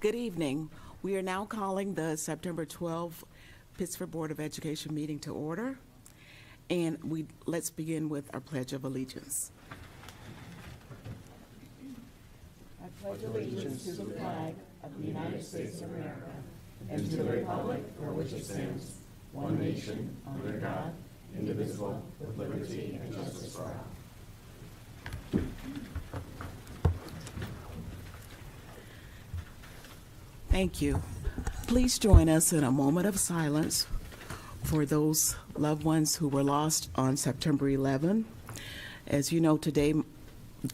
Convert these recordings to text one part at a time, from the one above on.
Good evening. We are now calling the September 12th Pittsford Board of Education meeting to order. And let's begin with our Pledge of Allegiance. I pledge allegiance to the flag of the United States of America and to the republic for which it stands, one nation, under God, indivisible, with liberty and justice for all. Thank you. Please join us in a moment of silence for those loved ones who were lost on September 11. As you know,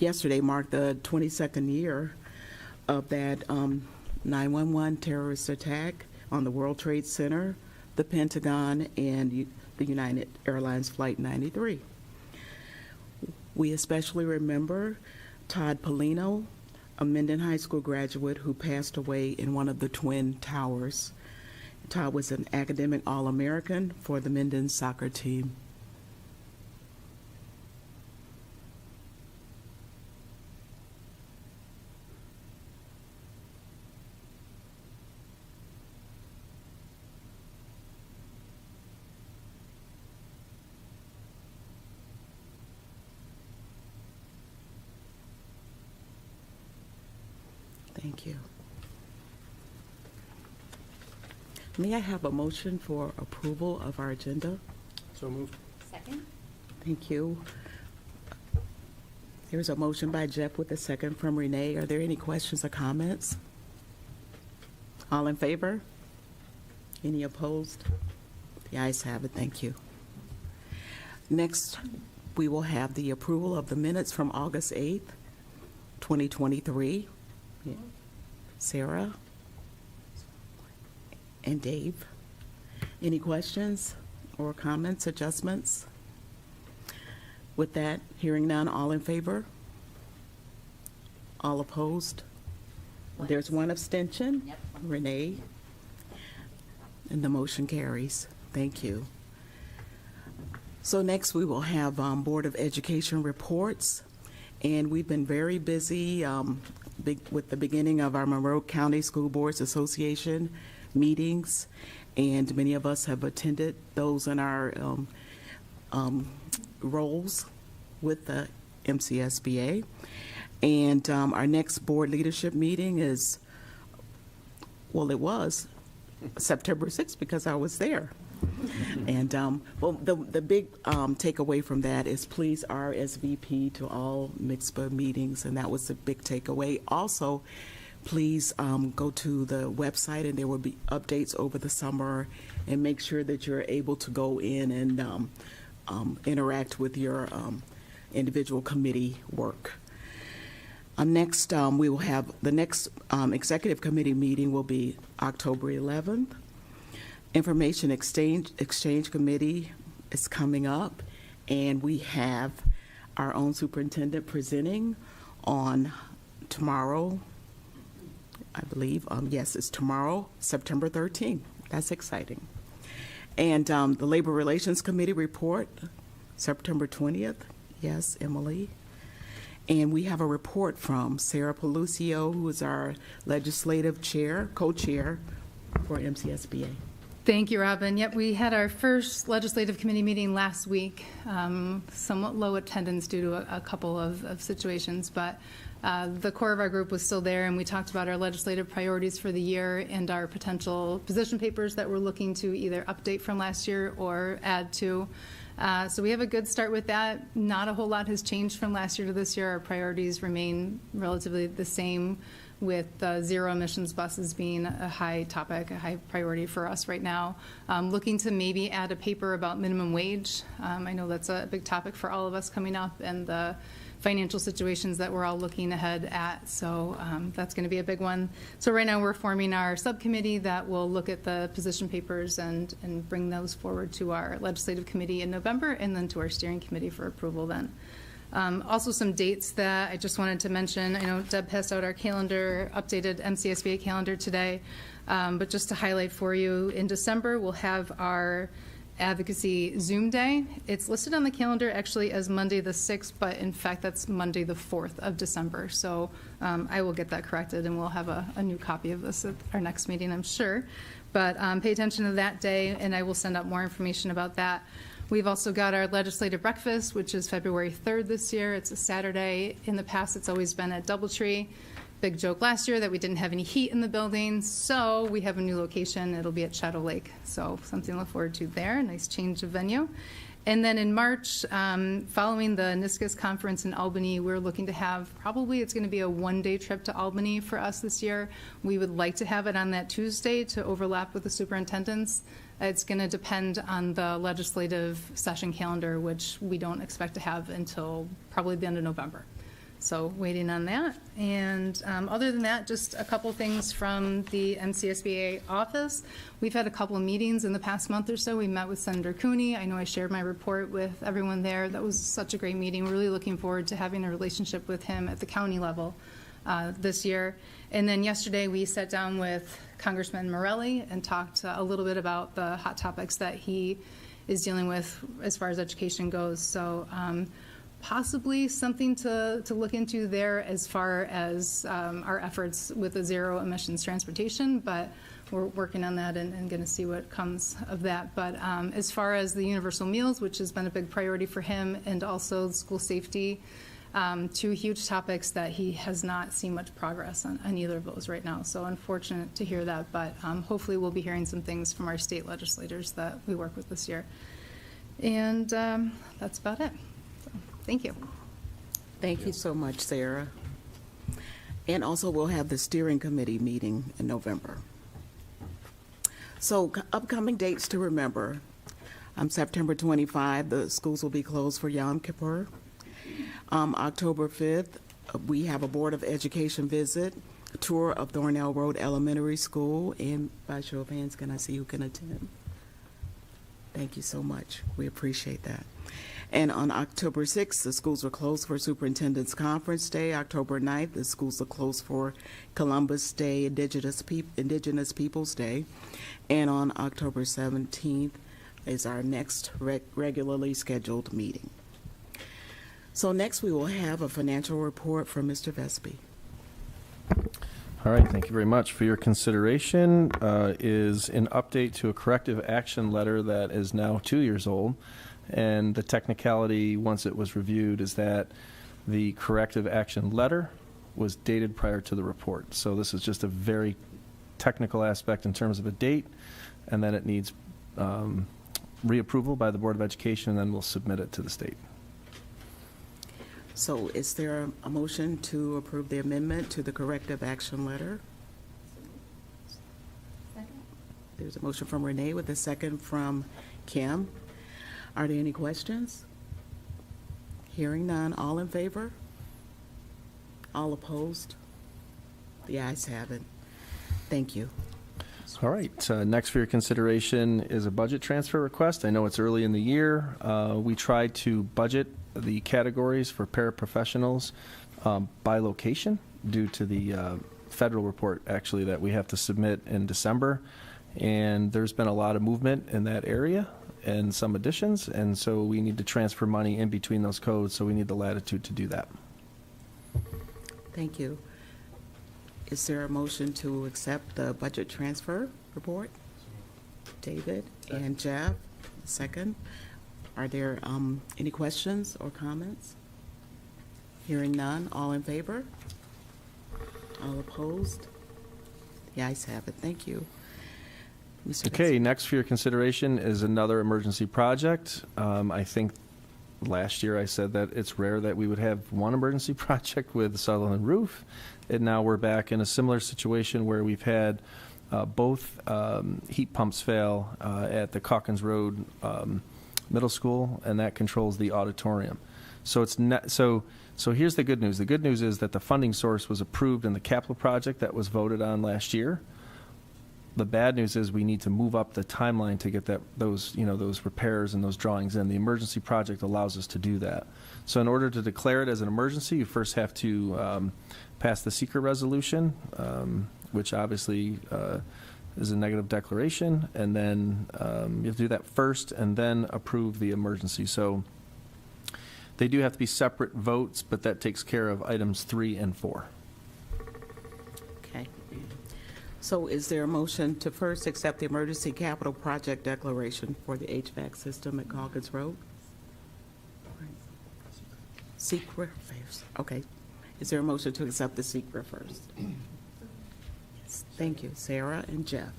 yesterday marked the 22nd year of that 9/11 terrorist attack on the World Trade Center, the Pentagon, and the United Airlines Flight 93. We especially remember Todd Polino, a Minden High School graduate who passed away in one of the Twin Towers. Todd was an academic All-American for the Minden soccer team. Thank you. May I have a motion for approval of our agenda? So moved. Second. Thank you. There's a motion by Jeff with a second from Renee. Are there any questions or comments? All in favor? Any opposed? The ayes have it. Thank you. Next, we will have the approval of the minutes from August 8th, 2023. Sarah and Dave. Any questions or comments, adjustments? With that, hearing none, all in favor? All opposed? There's one abstention. Yep. Renee. And the motion carries. Thank you. So next we will have Board of Education reports. And we've been very busy with the beginning of our Monroe County School Boards Association meetings, and many of us have attended those in our roles with the MCSBA. And our next board leadership meeting is, well, it was September 6th because I was there. And the big takeaway from that is please RSVP to all MIXPA meetings, and that was the big takeaway. Also, please go to the website, and there will be updates over the summer, and make sure that you're able to go in and interact with your individual committee work. Next, we will have the next executive committee meeting will be October 11th. Information Exchange Committee is coming up, and we have our own superintendent presenting on tomorrow, I believe. Yes, it's tomorrow, September 13th. That's exciting. And the Labor Relations Committee report, September 20th. Yes, Emily. And we have a report from Sarah Pelucio, who is our legislative chair, co-chair for MCSBA. Thank you, Robin. Yep, we had our first legislative committee meeting last week. Somewhat low attendance due to a couple of situations, but the core of our group was still there, and we talked about our legislative priorities for the year and our potential position papers that we're looking to either update from last year or add to. So we have a good start with that. Not a whole lot has changed from last year to this year. Our priorities remain relatively the same, with zero emissions buses being a high topic, a high priority for us right now. Looking to maybe add a paper about minimum wage. I know that's a big topic for all of us coming up, and the financial situations that we're all looking ahead at. So that's going to be a big one. So right now we're forming our subcommittee that will look at the position papers and bring those forward to our legislative committee in November, and then to our steering committee for approval then. Also some dates that I just wanted to mention. I know Deb passed out our calendar, updated MCSBA calendar today, but just to highlight for you, in December we'll have our Advocacy Zoom Day. It's listed on the calendar actually as Monday the 6th, but in fact, that's Monday the 4th of December. So I will get that corrected, and we'll have a new copy of this at our next meeting, I'm sure. But pay attention to that day, and I will send out more information about that. We've also got our legislative breakfast, which is February 3rd this year. It's a Saturday. In the past, it's always been at Doubletree. Big joke last year that we didn't have any heat in the building, so we have a new location. It'll be at Shadow Lake, so something to look forward to there. Nice change of venue. And then in March, following the NISCUS conference in Albany, we're looking to have, probably it's going to be a one-day trip to Albany for us this year. We would like to have it on that Tuesday to overlap with the superintendents. It's going to depend on the legislative session calendar, which we don't expect to have until probably the end of November. So waiting on that. And other than that, just a couple things from the MCSBA office. We've had a couple of meetings in the past month or so. We met with Senator Cooney. I know I shared my report with everyone there. That was such a great meeting. We're really looking forward to having a relationship with him at the county level this year. And then yesterday we sat down with Congressman Morelli and talked a little bit about the hot topics that he is dealing with as far as education goes. So possibly something to look into there as far as our efforts with the zero emissions transportation, but we're working on that and going to see what comes of that. But as far as the universal meals, which has been a big priority for him, and also school safety, two huge topics that he has not seen much progress on either of those right now. So unfortunate to hear that, but hopefully we'll be hearing some things from our state legislators that we work with this year. And that's about it. Thank you. Thank you so much, Sarah. And also, we'll have the steering committee meeting in November. So, upcoming dates to remember. September 25, the schools will be closed for Yom Kippur. October 5th, we have a Board of Education visit, a tour of Thornell Road Elementary School, and by show of hands, can I see who can attend? Thank you so much. We appreciate that. And on October 6th, the schools are closed for Superintendent's Conference Day. October 9th, the schools are closed for Columbus Day, Indigenous Peoples Day. And on October 17th is our next regularly scheduled meeting. So next we will have a financial report from Mr. Vespi. All right, thank you very much. For your consideration is an update to a corrective action letter that is now 2 years old. And the technicality, once it was reviewed, is that the corrective action letter was dated prior to the report. So this is just a very technical aspect in terms of a date, and then it needs reapproval by the Board of Education, and then we'll submit it to the state. So is there a motion to approve the amendment to the corrective action letter? Second. There's a motion from Renee with a second from Kim. Are there any questions? Hearing none, all in favor? All opposed? The ayes have it. Thank you. All right, next for your consideration is a budget transfer request. I know it's early in the year. We tried to budget the categories for paraprofessionals by location due to the federal report, actually, that we have to submit in December. And there's been a lot of movement in that area and some additions, and so we need to transfer money in between those codes, so we need the latitude to do that. Thank you. Is there a motion to accept the budget transfer report? David and Jeff, second. Are there any questions or comments? Hearing none, all in favor? All opposed? The ayes have it. Thank you. Mr. Okay, next for your consideration is another emergency project. I think last year I said that it's rare that we would have one emergency project with the Sutherland roof, and now we're back in a similar situation where we've had both heat pumps fail at the Calkins Road Middle School, and that controls the auditorium. So it's not, so here's the good news. The good news is that the funding source was approved in the capital project that was voted on last year. The bad news is we need to move up the timeline to get those repairs and those drawings in. The emergency project allows us to do that. So in order to declare it as an emergency, you first have to pass the secret resolution, which obviously is a negative declaration, and then you have to do that first and then approve the emergency. So they do have to be separate votes, but that takes care of items 3 and 4. Okay. So is there a motion to first accept the emergency capital project declaration for the HVAC system at Calkins Road? Secret first. Okay. Is there a motion to accept the secret first? Yes. Thank you. Sarah and Jeff.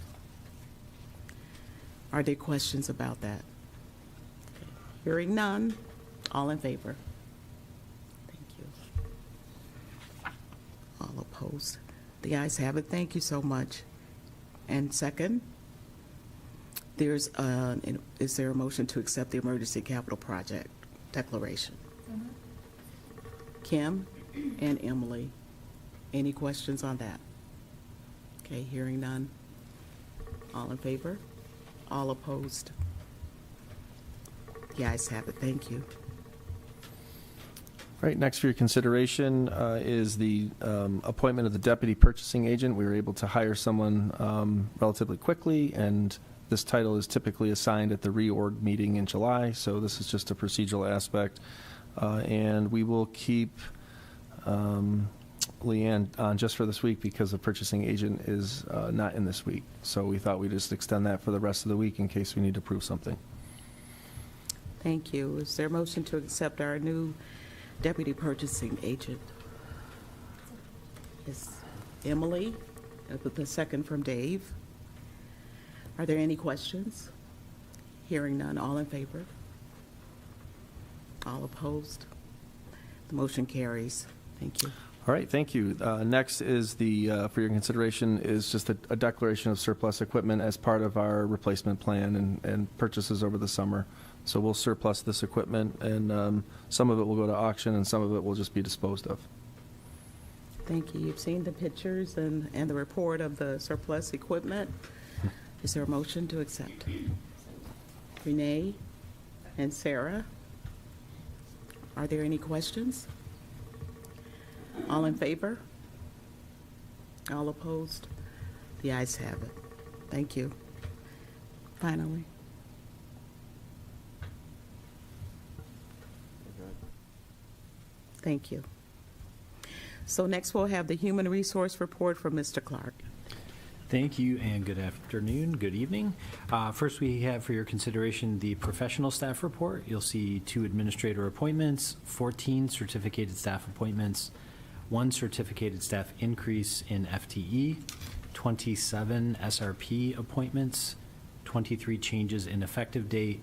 Are there questions about that? Okay. Hearing none. All in favor? Thank you. All opposed? The ayes have it. Thank you so much. And second, is there a motion to accept the emergency capital project declaration? Kim and Emily, any questions on that? Okay, hearing none. All in favor? All opposed? The ayes have it. Thank you. All right, next for your consideration is the appointment of the deputy purchasing agent. We were able to hire someone relatively quickly, and this title is typically assigned at the reorg meeting in July, so this is just a procedural aspect. And we will keep Leanne on just for this week because the purchasing agent is not in this week. So we thought we'd just extend that for the rest of the week in case we need to prove something. Thank you. Is there a motion to accept our new deputy purchasing agent? Yes, Emily, with the second from Dave. Are there any questions? Hearing none, all in favor? All opposed? The motion carries. Thank you. All right, thank you. Next is for your consideration is just a declaration of surplus equipment as part of our replacement plan and purchases over the summer. So we'll surplus this equipment, and some of it will go to auction, and some of it will just be disposed of. Thank you. You've seen the pictures and the report of the surplus equipment. Is there a motion to accept? Renee and Sarah, are there any questions? All in favor? All opposed? The ayes have it. Thank you. Finally. Thank you. So next we'll have the Human Resource Report from Mr. Clark. Thank you, and good afternoon, good evening. First, we have for your consideration the professional staff report. You'll see 2 administrator appointments, 14 certificated staff appointments, 1 certificated staff increase in FTE, 27 SRP appointments, 23 changes in effective date,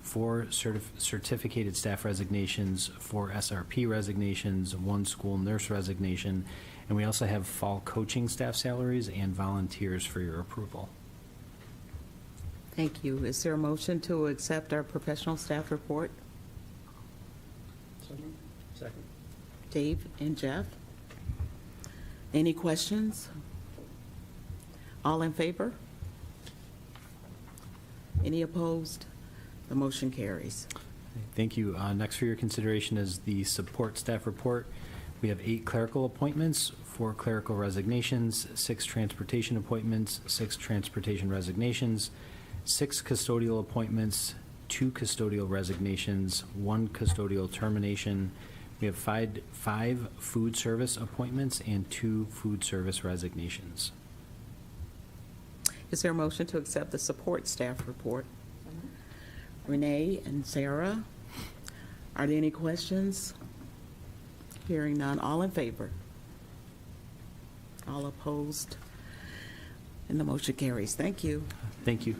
4 certificated staff resignations, 4 SRP resignations, 1 school nurse resignation, and we also have fall coaching staff salaries and volunteers for your approval. Thank you. Is there a motion to accept our professional staff report? Second. Dave and Jeff? Any questions? All in favor? Any opposed? The motion carries. Thank you. Next for your consideration is the support staff report. We have 8 clerical appointments, 4 clerical resignations, 6 transportation appointments, 6 transportation resignations, 6 custodial appointments, 2 custodial resignations, 1 custodial termination. We have 5 food service appointments and 2 food service resignations. Is there a motion to accept the support staff report? Renee and Sarah, are there any questions? Hearing none, all in favor? All opposed? And the motion carries. Thank you. Thank you.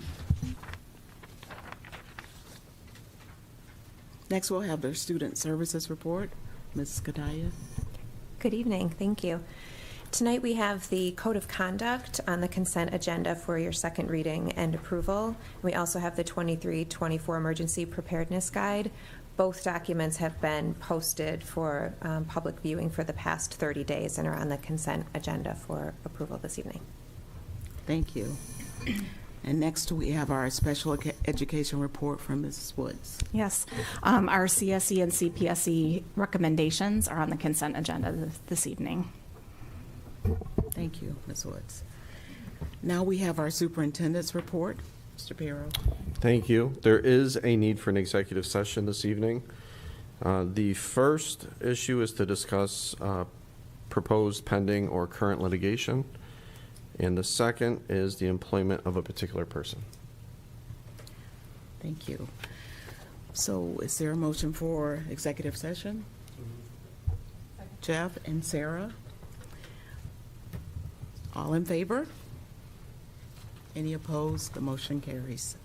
Next, we'll have their student services report. Ms. Skadaya. Good evening. Thank you. Tonight we have the Code of Conduct on the consent agenda for your second reading and approval. We also have the 23-24 Emergency Preparedness Guide. Both documents have been posted for public viewing for the past 30 days and are on the consent agenda for approval this evening. Thank you. And next, we have our special education report from Mrs. Woods. Yes. Our CSE and CPSE recommendations are on the consent agenda this evening. Thank you, Ms. Woods. Now we have our superintendent's report. Mr. Pero. Thank you. There is a need for an executive session this evening. The first issue is to discuss proposed pending or current litigation, and the second is the employment of a particular person. Thank you. So is there a motion for executive session? Jeff and Sarah? All in favor? Any opposed? The motion carries.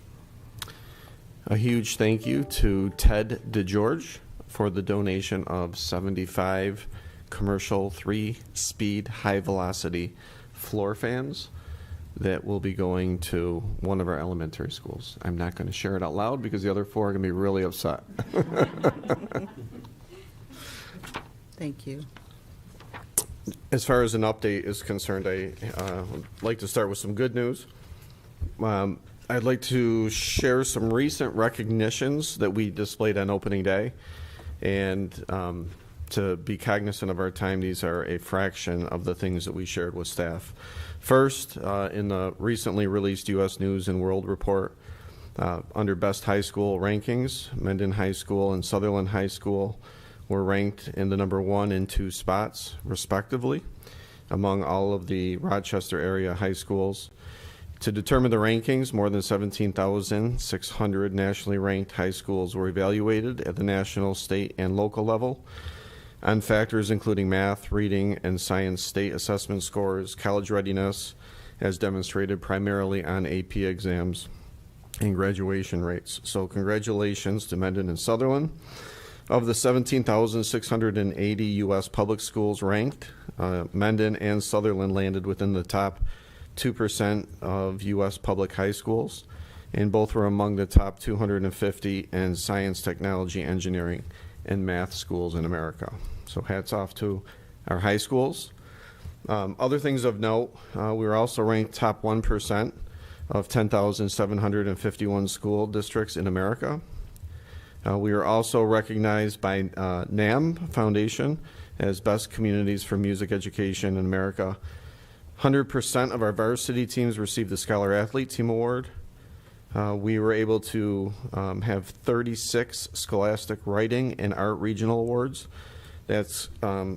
A huge thank you to Ted DeGeorge for the donation of 75 commercial 3-speed high-velocity floor fans that will be going to one of our elementary schools. I'm not going to share it out loud because the other 4 are going to be really upset. Thank you. As far as an update is concerned, I would like to start with some good news. I'd like to share some recent recognitions that we displayed on opening day. And to be cognizant of our time, these are a fraction of the things that we shared with staff. First, in the recently released U.S. News and World Report, under Best High School rankings, Mendon High School and Sutherland High School were ranked in the number 1 and 2 spots, respectively, among all of the Rochester area high schools. To determine the rankings, more than 17,600 nationally ranked high schools were evaluated at the national, state, and local level on factors including math, reading, and science state assessment scores, college readiness, as demonstrated primarily on AP exams, and graduation rates. So congratulations to Mendon and Sutherland. Of the 17,680 U.S. public schools ranked, Mendon and Sutherland landed within the top 2% of U.S. public high schools, and both were among the top 250 in science, technology, engineering, and math schools in America. So hats off to our high schools. Other things of note, we were also ranked top 1% of 10,751 school districts in America. We are also recognized by NAM Foundation as Best Communities for Music Education in America. 100% of our varsity teams received the Scholar Athlete Team Award. We were able to have 36 Scholastic Writing and Art Regional Awards. That's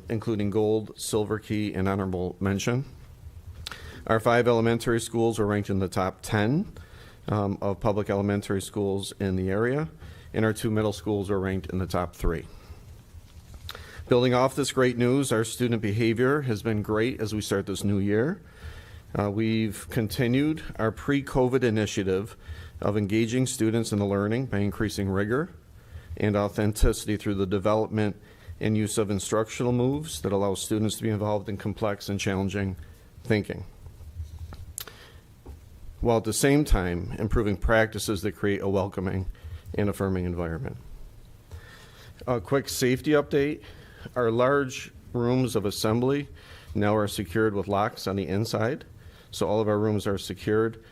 including Gold, Silver Key, and Honorable Mention. Our 5 elementary schools were ranked in the top 10 of public elementary schools in the area, and our 2 middle schools were ranked in the top 3. Building off this great news, our student behavior has been great as we start this new year. We've continued our pre-COVID initiative of engaging students in the learning by increasing rigor and authenticity through the development and use of instructional moves that allow students to be involved in complex and challenging thinking, while at the same time improving practices that create a welcoming and affirming environment. A quick safety update. Our large rooms of assembly now are secured with locks on the inside, so all of our rooms are secured.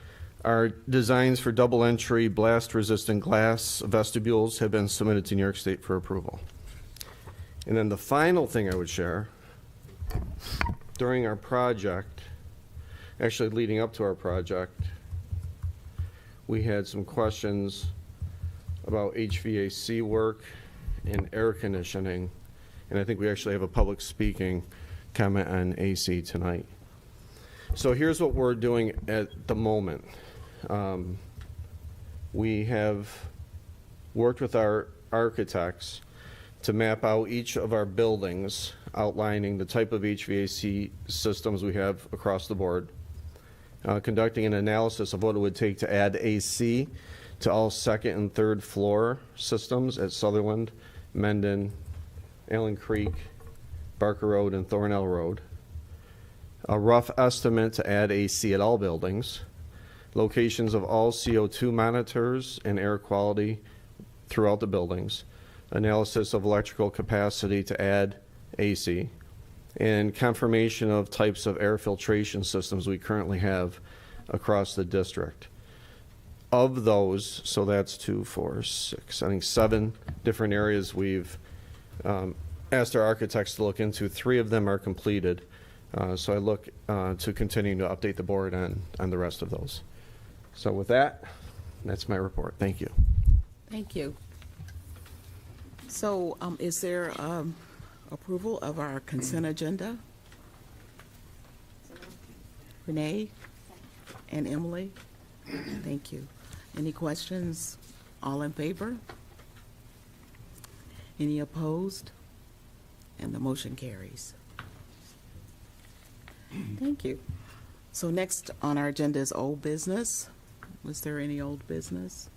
Our designs for double entry, blast-resistant glass vestibules have been submitted to New York State for approval. And then the final thing I would share, during our project, actually leading up to our project, we had some questions about HVAC work and air conditioning, and I think we actually have a public speaking comment on AC tonight. So here's what we're doing at the moment. We have worked with our architects to map out each of our buildings, outlining the type of HVAC systems we have across the board, conducting an analysis of what it would take to add AC to all second and third floor systems at Sutherland, Mendon, Allen Creek, Barker Road, and Thornell Road. A rough estimate to add AC at all buildings, locations of all CO2 monitors and air quality throughout the buildings, analysis of electrical capacity to add AC, and confirmation of types of air filtration systems we currently have across the district. Of those, so that's 2, 4, 6, I think 7 different areas we've asked our architects to look into. 3 of them are completed. So I look to continue to update the board on the rest of those. So with that, that's my report. Thank you. Thank you. So is there approval of our consent agenda? Renee and Emily? Thank you. Any questions? All in favor? Any opposed? And the motion carries. Thank you. So next on our agenda is old business. Was there any old business?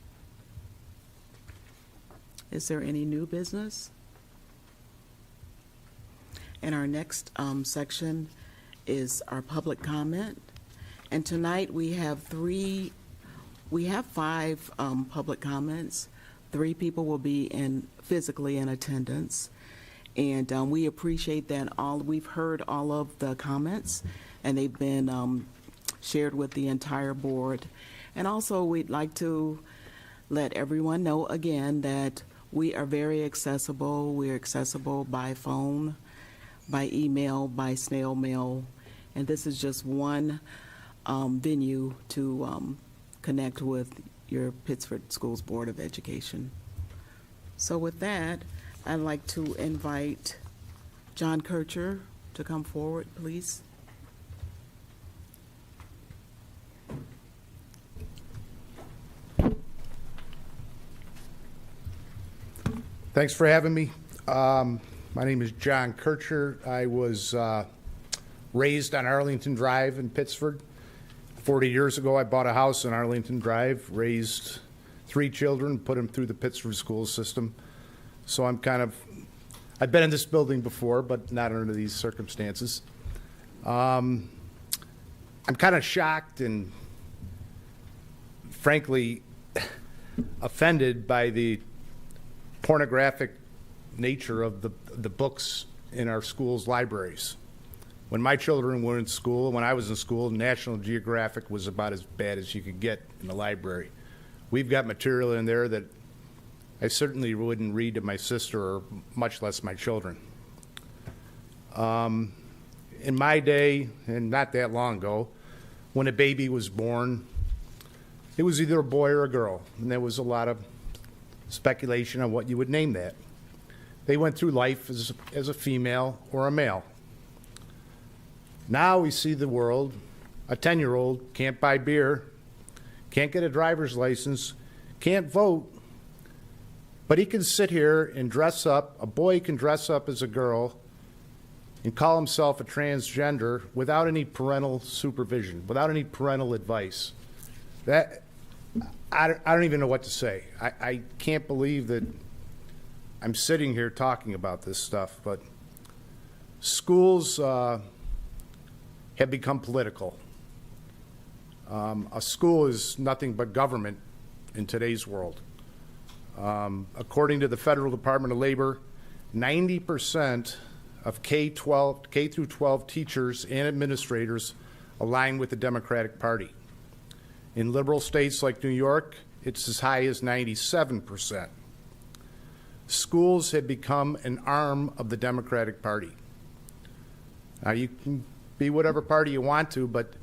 Is there any new business? And our next section is our public comment. And tonight we have five public comments. 3 people will be physically in attendance. And we appreciate that we've heard all of the comments, and they've been shared with the entire board. And also, we'd like to let everyone know again that we are very accessible. We're accessible by phone, by email, by snail mail, and this is just one venue to connect with your Pittsford Schools Board of Education. So with that, I'd like to invite John Kircher to come forward, please. Thanks for having me. My name is John Kircher. I was raised on Arlington Drive in Pittsford. 40 years ago, I bought a house on Arlington Drive, raised 3 children, put them through the Pittsford school system. So I've been in this building before, but not under these circumstances. I'm kind of shocked and frankly offended by the pornographic nature of the books in our schools' libraries. When my children were in school, when I was in school, National Geographic was about as bad as you could get in the library. We've got material in there that I certainly wouldn't read to my sister or much less my children. In my day, and not that long ago, when a baby was born, it was either a boy or a girl, and there was a lot of speculation on what you would name that. They went through life as a female or a male. Now we see the world, a 10-year-old can't buy beer, can't get a driver's license, can't vote, but he can sit here and dress up, a boy can dress up as a girl and call himself a transgender without any parental supervision, without any parental advice. That I don't even know what to say. I can't believe that I'm sitting here talking about this stuff, but schools have become political. A school is nothing but government in today's world. According to the Federal Department of Labor, 90% of K through 12 teachers and administrators align with the Democratic Party. In liberal states like New York, it's as high as 97%. Schools have become an arm of the Democratic Party. Now, you can be whatever party you want to, but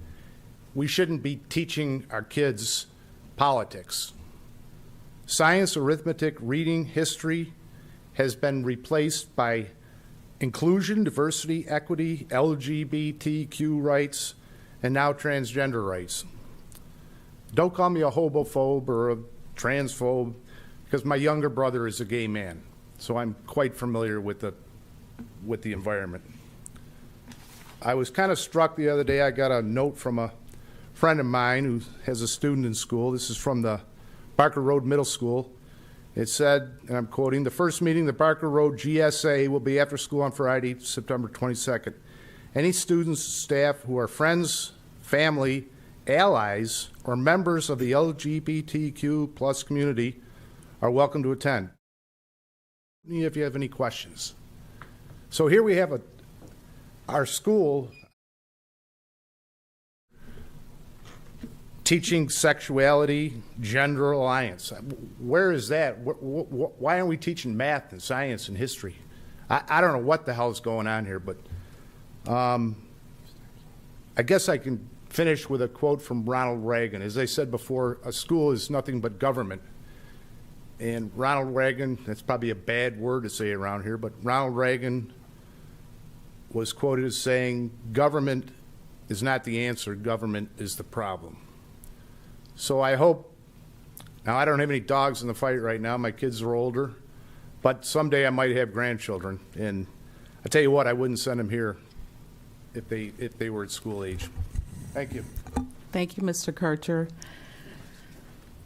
we shouldn't be teaching our kids politics. Science, arithmetic, reading, history has been replaced by inclusion, diversity, equity, LGBTQ rights, and now transgender rights. Don't call me a homophobe or a transphobe, because my younger brother is a gay man, so I'm quite familiar with the environment. I was kind of struck the other day. I got a note from a friend of mine who has a student in school. This is from the Barker Road Middle School. It said, and I'm quoting, "The first meeting of the Barker Road GSA will be after school on Friday, September 22nd. Any students, staff who are friends, family, allies, or members of the LGBTQ plus community are welcome to attend. If you have any questions." So here we have our school teaching sexuality, gender alliance. Where is that? Why aren't we teaching math and science and history? I don't know what the hell is going on here, but I guess I can finish with a quote from Ronald Reagan. As I said before, a school is nothing but government. And Ronald Reagan, that's probably a bad word to say around here, but Ronald Reagan was quoted as saying, government is not the answer, government is the problem. So I hope, now I don't have any dogs in the fight right now, my kids are older, but someday I might have grandchildren. And I tell you what, I wouldn't send them here if they were at school age. Thank you. Thank you, Mr. Kircher.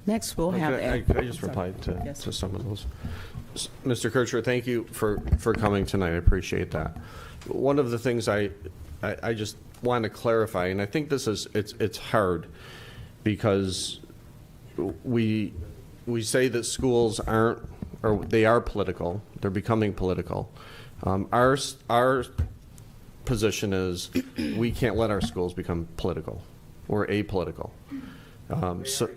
Next, we'll have. I just replied Yes. to some of those. Mr. Kircher, thank you for coming tonight. I appreciate that. One of the things I just want to clarify, and I think this is, it's hard because we say that schools aren't, or they are political. They're becoming political. Our position is we can't let our schools become political or apolitical. So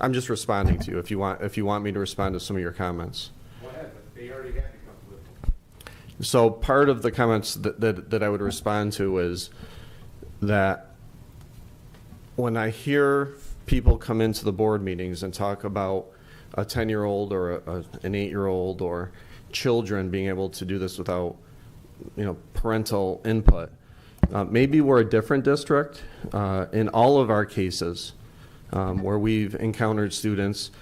I'm just responding to you. If you want me to respond to some of your comments. Go ahead, but they already have become political. So part of the comments that I would respond to is that when I hear people come into the board meetings and talk about a 10-year-old or an 8-year-old or children being able to do this without, parental input, maybe we're a different district. In all of our cases, where we've encountered students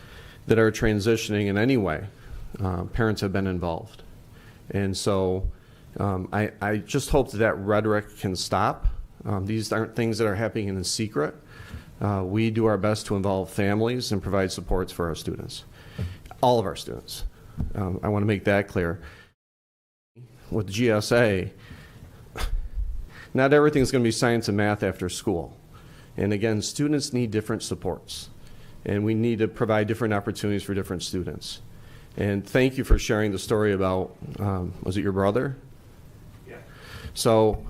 that are transitioning in any way, parents have been involved. And so I just hope that rhetoric can stop. These aren't things that are happening in secret. We do our best to involve families and provide supports for our students, all of our students. I want to make that clear. With GSA, not everything's going to be science and math after school. And again, students need different supports, and we need to provide different opportunities for different students. And thank you for sharing the story about, was it your brother? Yeah. So,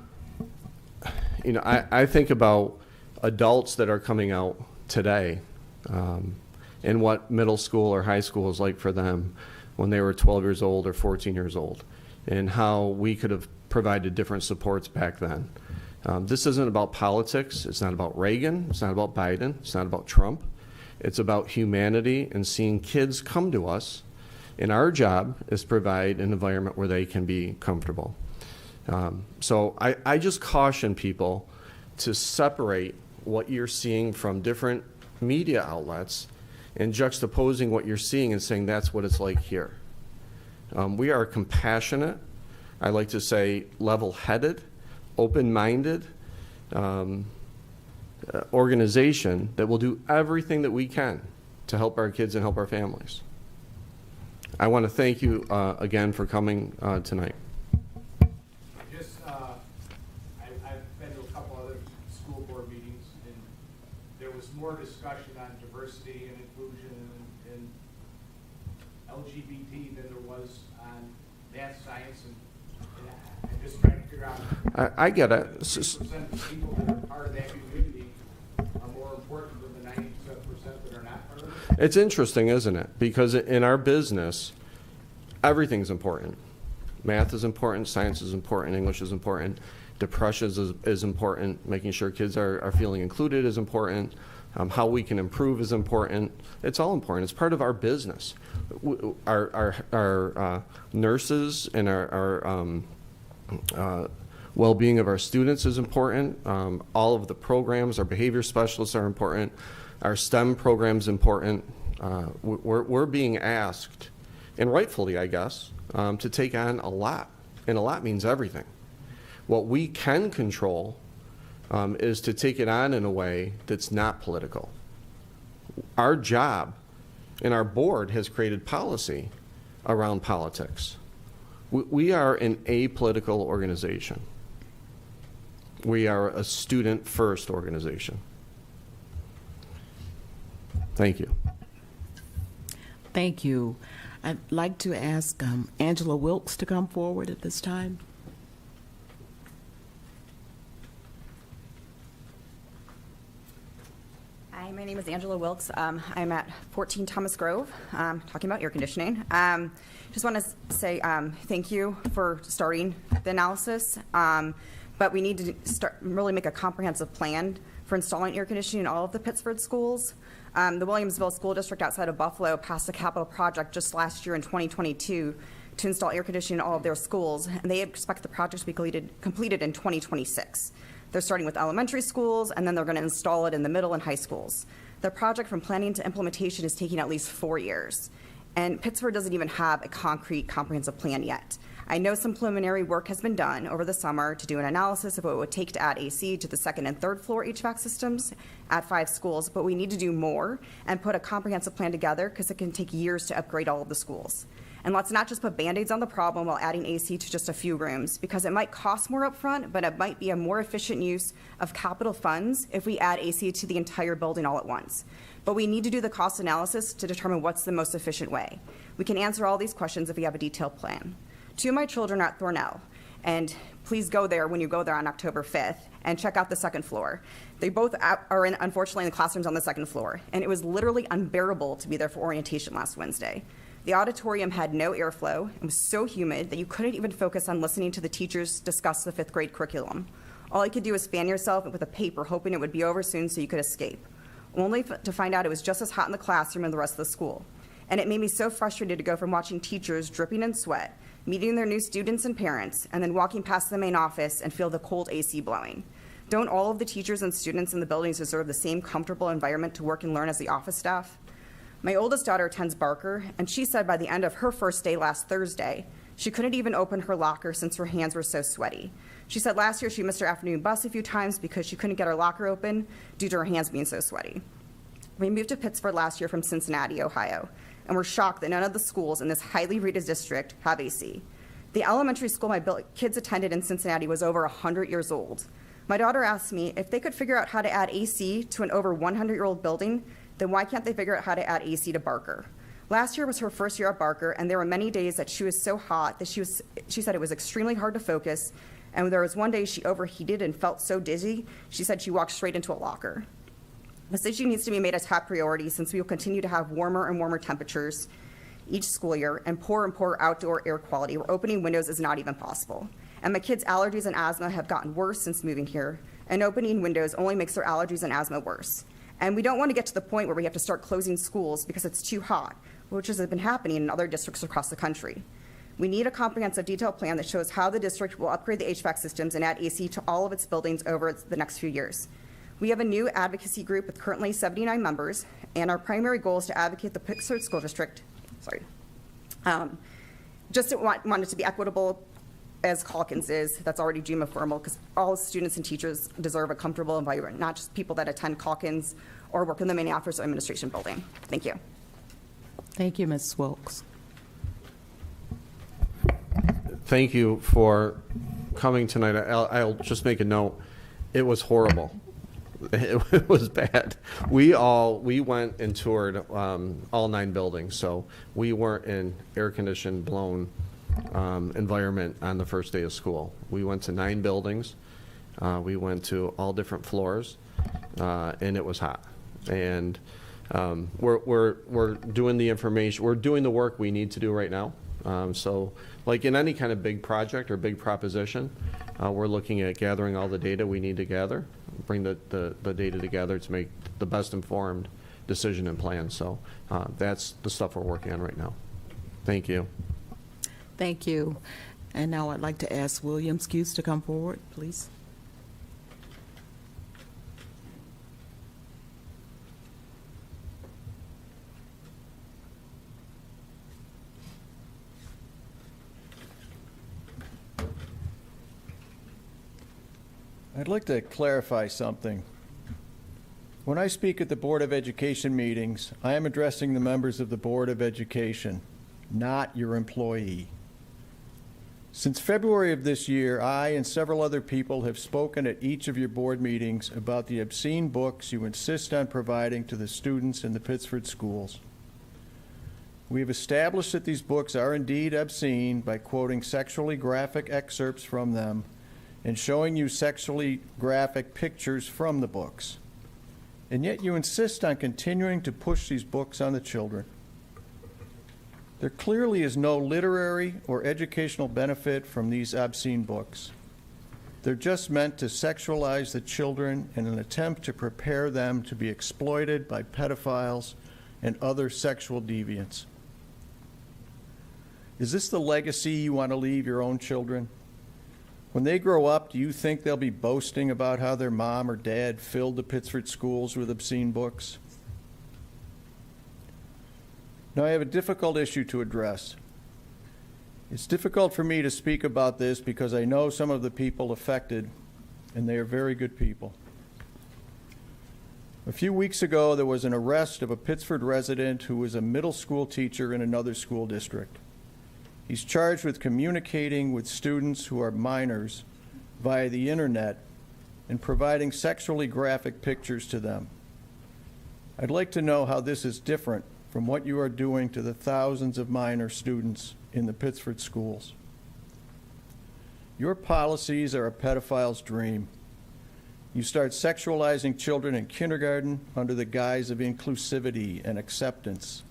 I think about adults that are coming out today, and what middle school or high school is like for them when they were 12 years old or 14 years old, and how we could have provided different supports back then. This isn't about politics. It's not about Reagan. It's not about Biden. It's not about Trump. It's about humanity and seeing kids come to us. And our job is to provide an environment where they can be comfortable. So I just caution people to separate what you're seeing from different media outlets and juxtaposing what you're seeing and saying that's what it's like here. We are compassionate. I like to say level-headed, open-minded organization that will do everything that we can to help our kids and help our families. I want to thank you again for coming tonight. I've been to a couple other school board meetings, and there was more discussion on diversity and inclusion and LGBT than there was on math, science, and I'm just trying to figure out. I get it. 90% of the people that are part of that community are more important than the 97% that are not part of it. It's interesting, isn't it? Because in our business, everything's important. Math is important, science is important, English is important, depression is important, making sure kids are feeling included is important, how we can improve is important. It's all important. It's part of our business. Our nurses and our well-being of our students is important. All of the programs, our behavior specialists are important. Our STEM program's important. We're being asked, and rightfully, I guess, to take on a lot, and a lot means everything. What we can control is to take it on in a way that's not political. Our job, and our board has created policy around politics. We are an apolitical organization. We are a student-first organization. Thank you. Thank you. I'd like to ask Angela Wilkes to come forward at this time. Hi, my name is Angela Wilkes. I'm at 14 Thomas Grove, talking about air conditioning. Just want to say thank you for starting the analysis. but we need to really make a comprehensive plan for installing air conditioning in all of the Pittsford schools. The Williamsville School District outside of Buffalo passed a capital project just last year in 2022 to install air conditioning in all of their schools, and they expect the project to be completed in 2026. They're starting with elementary schools, and then they're going to install it in the middle and high schools. The project from planning to implementation is taking at least 4 years, and Pittsford doesn't even have a concrete, comprehensive plan yet. I know some preliminary work has been done over the summer to do an analysis of what it would take to add AC to the second and third floor HVAC systems at 5 schools, but we need to do more and put a comprehensive plan together because it can take years to upgrade all of the schools. And let's not just put Band-Aids on the problem while adding AC to just a few rooms, because it might cost more upfront, but it might be a more efficient use of capital funds if we add AC to the entire building all at once. But we need to do the cost analysis to determine what's the most efficient way. We can answer all these questions if we have a detailed plan. 2 of my children are at Thornell, and please go there when you go there on October 5th and check out the second floor. They both are unfortunately, in the classrooms on the second floor, and it was literally unbearable to be there for orientation last Wednesday. The auditorium had no airflow and was so humid that you couldn't even focus on listening to the teachers discuss the 5th grade curriculum. All you could do was fan yourself with a paper, hoping it would be over soon so you could escape, only to find out it was just as hot in the classroom and the rest of the school. And it made me so frustrated to go from watching teachers dripping in sweat, meeting their new students and parents, and then walking past the main office and feel the cold AC blowing. Don't all of the teachers and students in the buildings deserve the same comfortable environment to work and learn as the office staff? My oldest daughter attends Barker, and she said by the end of her first day last Thursday, she couldn't even open her locker since her hands were so sweaty. She said last year she missed her afternoon bus a few times because she couldn't get her locker open due to her hands being so sweaty. We moved to Pittsford last year from Cincinnati, Ohio, and we're shocked that none of the schools in this highly rated district have AC. The elementary school my kids attended in Cincinnati was over 100 years old. My daughter asked me if they could figure out how to add AC to an over 100-year-old building, then why can't they figure out how to add AC to Barker? Last year was her first year at Barker, and there were many days that she was so hot that she said it was extremely hard to focus, and there was one day she overheated and felt so dizzy, she said she walked straight into a locker. This issue needs to be made a top priority since we will continue to have warmer and warmer temperatures each school year and poorer outdoor air quality where opening windows is not even possible. And my kids' allergies and asthma have gotten worse since moving here, and opening windows only makes their allergies and asthma worse. And we don't want to get to the point where we have to start closing schools because it's too hot, which has been happening in other districts across the country. We need a comprehensive detailed plan that shows how the district will upgrade the HVAC systems and add AC to all of its buildings over the next few years. We have a new advocacy group with currently 79 members, and our primary goal is to advocate the Pittsford School District, just want it to be equitable as Calkins is. That's already GMA formal because all students and teachers deserve a comfortable environment, not just people that attend Calkins or work in the main office or administration building. Thank you. Thank you, Ms. Wilkes. Thank you for coming tonight. I'll just make a note. It was horrible. It was bad. We went and toured all 9 buildings, so we weren't in air-conditioned, blown environment on the first day of school. We went to 9 buildings. We went to all different floors, and it was hot. And we're doing the information. We're doing the work we need to do right now. So, like in any kind of big project or big proposition, we're looking at gathering all the data we need to gather, bring the data together to make the best informed decision and plan. So that's the stuff we're working on right now. Thank you. Thank you. And now I'd like to ask William Skuse to come forward, please. I'd like to clarify something. When I speak at the Board of Education meetings, I am addressing the members of the Board of Education, not your employee. Since February of this year, I and several other people have spoken at each of your board meetings about the obscene books you insist on providing to the students in the Pittsford schools. We have established that these books are indeed obscene by quoting sexually graphic excerpts from them and showing you sexually graphic pictures from the books. And yet you insist on continuing to push these books on the children. There clearly is no literary or educational benefit from these obscene books. They're just meant to sexualize the children in an attempt to prepare them to be exploited by pedophiles and other sexual deviants. Is this the legacy you want to leave your own children? When they grow up, do you think they'll be boasting about how their mom or dad filled the Pittsford schools with obscene books? Now, I have a difficult issue to address. It's difficult for me to speak about this because I know some of the people affected, and they are very good people. A few weeks ago, there was an arrest of a Pittsford resident who was a middle school teacher in another school district. He's charged with communicating with students who are minors via the internet and providing sexually graphic pictures to them. I'd like to know how this is different from what you are doing to the thousands of minor students in the Pittsford schools. Your policies are a pedophile's dream. You start sexualizing children in kindergarten under the guise of inclusivity and acceptance.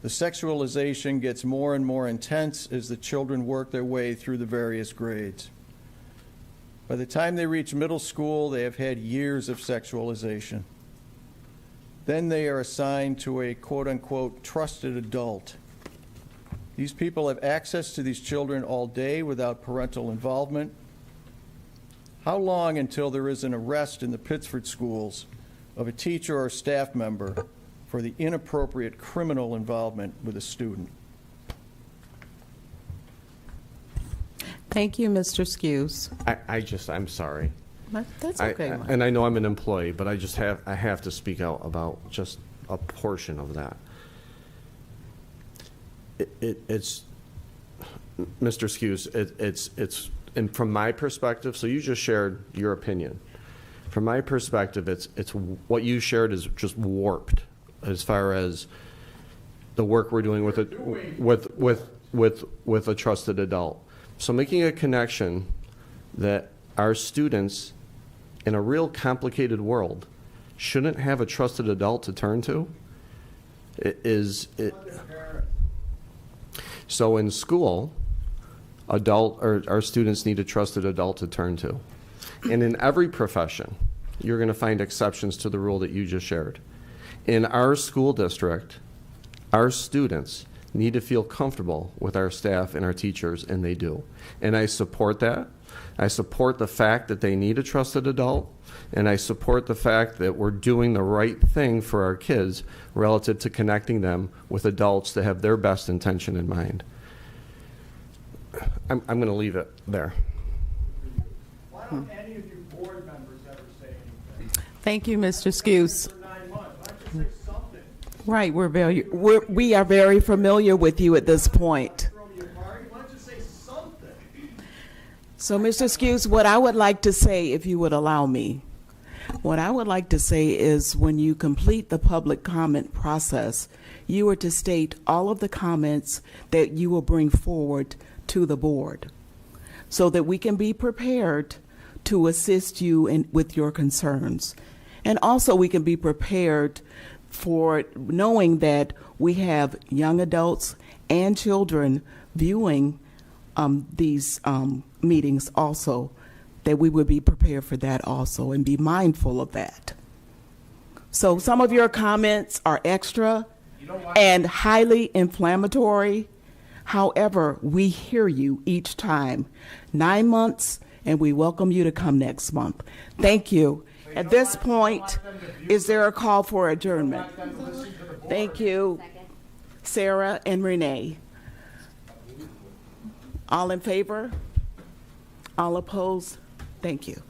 The sexualization gets more and more intense as the children work their way through the various grades. By the time they reach middle school, they have had years of sexualization. Then they are assigned to a quote-unquote trusted adult. These people have access to these children all day without parental involvement. How long until there is an arrest in the Pittsford schools of a teacher or staff member for the inappropriate criminal involvement with a student? Thank you, Mr. Skews. I'm sorry. That's okay, Mike. And I know I'm an employee, but I have to speak out about just a portion of that. It's Mr. Skews, it's and from my perspective, so you just shared your opinion. From my perspective, it's what you shared is just warped as far as the work we're doing with a trusted adult. So making a connection that our students in a real complicated world shouldn't have a trusted adult to turn to So in school, our students need a trusted adult to turn to. And in every profession, you're going to find exceptions to the rule that you just shared. In our school district, our students need to feel comfortable with our staff and our teachers, and they do. And I support that. I support the fact that they need a trusted adult, and I support the fact that we're doing the right thing for our kids relative to connecting them with adults that have their best intention in mind. I'm going to leave it there. Why don't any of you board members ever say anything? Thank you, Mr. Skews. For 9 months, why don't you say something? Right, we are very familiar with you at this point. Throw me a party, why don't you say something? So, Mr. Skews, what I would like to say, if you would allow me, what I would like to say is when you complete the public comment process, you are to state all of the comments that you will bring forward to the board so that we can be prepared to assist you with your concerns. And also we can be prepared for knowing that we have young adults and children viewing these meetings also, that we would be prepared for that also and be mindful of that. So some of your comments are extra and highly inflammatory. However, we hear you each time. 9 months, and we welcome you to come next month. Thank you. At this point, is there a call for adjournment? Thank you, Sarah and Renee. All in favor? All opposed? Thank you.